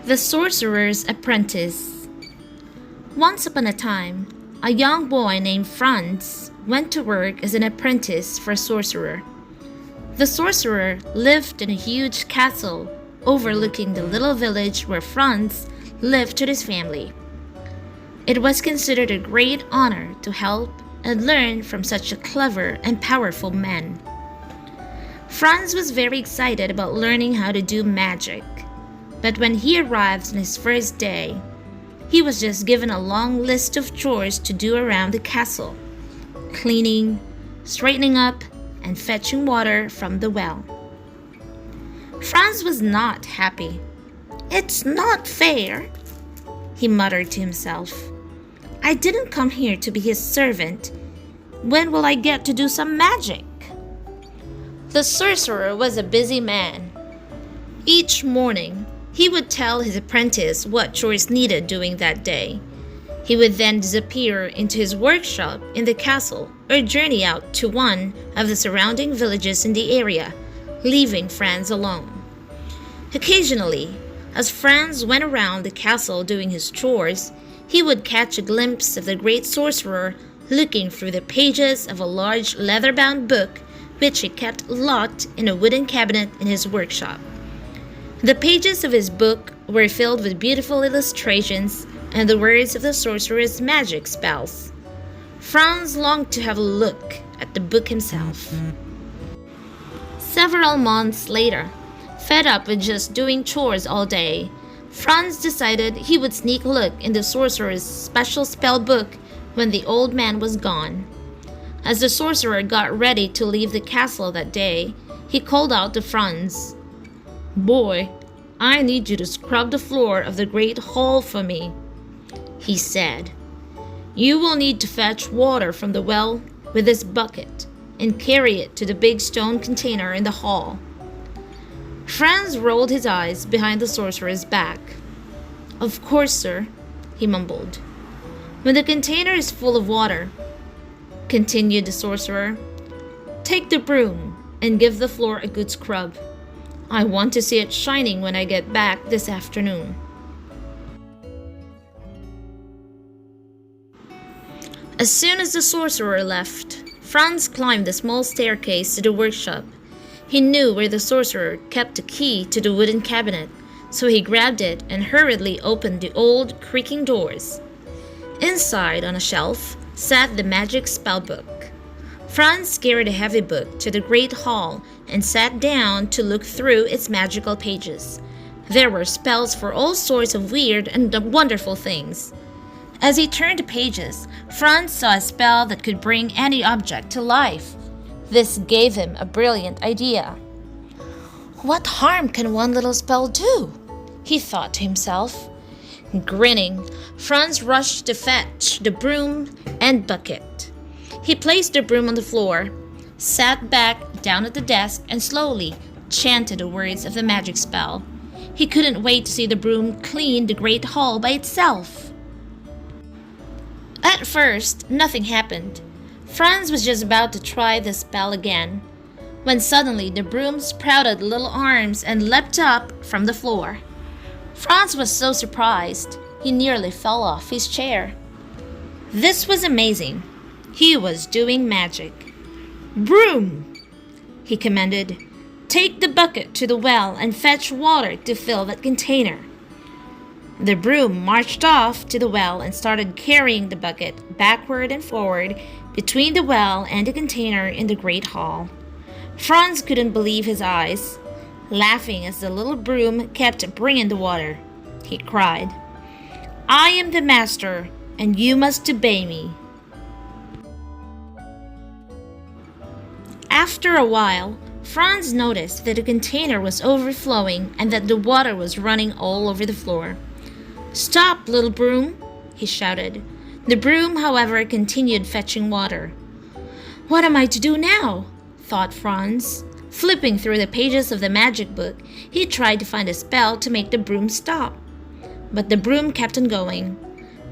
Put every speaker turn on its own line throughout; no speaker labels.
The Sorcerer's Apprentice. Once upon a time, a young boy named Franz went to work as an apprentice for a sorcerer. The sorcerer lived in a huge castle overlooking the little village where Franz lived with his family. It was considered a great honor to help and learn from such a clever and powerful man. Franz was very excited about learning how to do magic. But when he arrived on his first day, he was just given a long list of chores to do around the castle: cleaning, straightening up, and fetching water from the well. Franz was not happy. "It's not fair," he muttered to himself. "I didn't come here to be his servant. When will I get to do some magic?" The sorcerer was a busy man. Each morning, he would tell his apprentice what chores needed doing that day. He would then disappear into his workshop in the castle or journey out to one of the surrounding villages in the area, leaving Franz alone. Occasionally, as Franz went around the castle doing his chores, he would catch a glimpse of the great sorcerer looking through the pages of a large leather-bound book which he kept locked in a wooden cabinet in his workshop. The pages of his book were filled with beautiful illustrations and the words of the sorcerer's magic spells. Franz longed to have a look at the book himself. Several months later, fed up with just doing chores all day, Franz decided he would sneak a look in the sorcerer's special spell book when the old man was gone. As the sorcerer got ready to leave the castle that day, he called out to Franz, "Boy, I need you to scrub the floor of the great hall for me," he said. "You will need to fetch water from the well with this bucket and carry it to the big stone container in the hall." Franz rolled his eyes behind the sorcerer's back. "Of course, sir," he mumbled. "When the container is full of water," continued the sorcerer, "take the broom and give the floor a good scrub. I want to see it shining when I get back this afternoon." As soon as the sorcerer left, Franz climbed the small staircase to the workshop. He knew where the sorcerer kept the key to the wooden cabinet, so he grabbed it and hurriedly opened the old, creaking doors. Inside, on a shelf, sat the magic spellbook. Franz carried a heavy book to the great hall and sat down to look through its magical pages. There were spells for all sorts of weird and wonderful things. As he turned the pages, Franz saw a spell that could bring any object to life. This gave him a brilliant idea. "What harm can one little spell do?" he thought to himself. Grinning, Franz rushed to fetch the broom and bucket. He placed the broom on the floor, sat back down at the desk, and slowly chanted the words of the magic spell. He couldn't wait to see the broom clean the great hall by itself. At first, nothing happened. Franz was just about to try the spell again, when suddenly the broom sprouted little arms and leapt up from the floor. Franz was so surprised, he nearly fell off his chair. This was amazing. He was doing magic. "Broom," he commanded, "take the bucket to the well and fetch water to fill that container." The broom marched off to the well and started carrying the bucket backward and forward between the well and the container in the great hall. Franz couldn't believe his eyes. Laughing as the little broom kept bringing the water, he cried, "I am the master, and you must obey me." After a while, Franz noticed that the container was overflowing and that the water was running all over the floor. "Stop, little broom," he shouted. The broom, however, continued fetching water. "What am I to do now?" thought Franz. Flipping through the pages of the magic book, he tried to find a spell to make the broom stop. But the broom kept on going.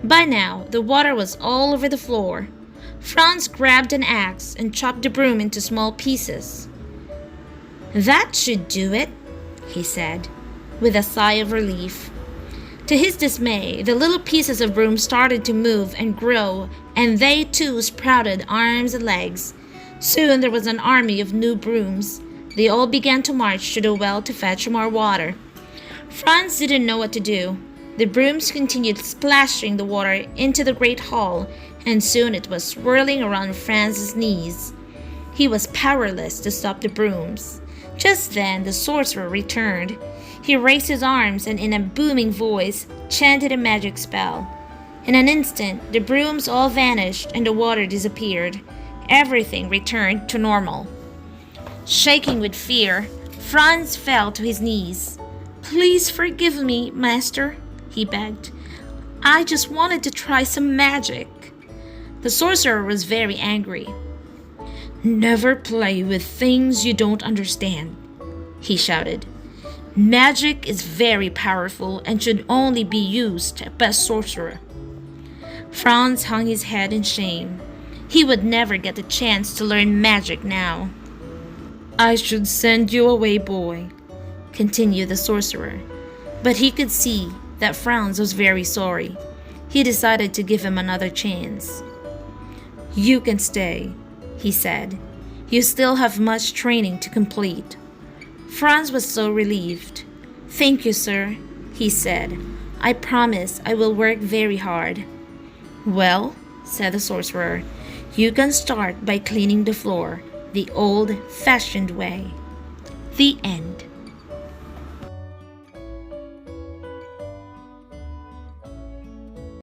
By now, the water was all over the floor. Franz grabbed an axe and chopped the broom into small pieces. "That should do it," he said, with a sigh of relief. To his dismay, the little pieces of broom started to move and grow, and they too sprouted arms and legs. Soon there was an army of new brooms. They all began to march to the well to fetch more water. Franz didn't know what to do. The brooms continued splashing the water into the great hall, and soon it was swirling around Franz's knees. He was powerless to stop the brooms. Just then the sorcerer returned. He raised his arms and in a booming voice chanted a magic spell. In an instant, the brooms all vanished and the water disappeared. Everything returned to normal. Shaking with fear, Franz fell to his knees. "Please forgive me, master," he begged. "I just wanted to try some magic." The sorcerer was very angry. "Never play with things you don't understand," he shouted. "Magic is very powerful and should only be used by a sorcerer." Franz hung his head in shame. He would never get the chance to learn magic now. "I should send you away, boy," continued the sorcerer. But he could see that Franz was very sorry. He decided to give him another chance. "You can stay," he said. "You still have much training to complete." Franz was so relieved. "Thank you, sir," he said. "I promise I will work very hard." "Well," said the sorcerer, "you can start by cleaning the floor, the old-fashioned way." The end.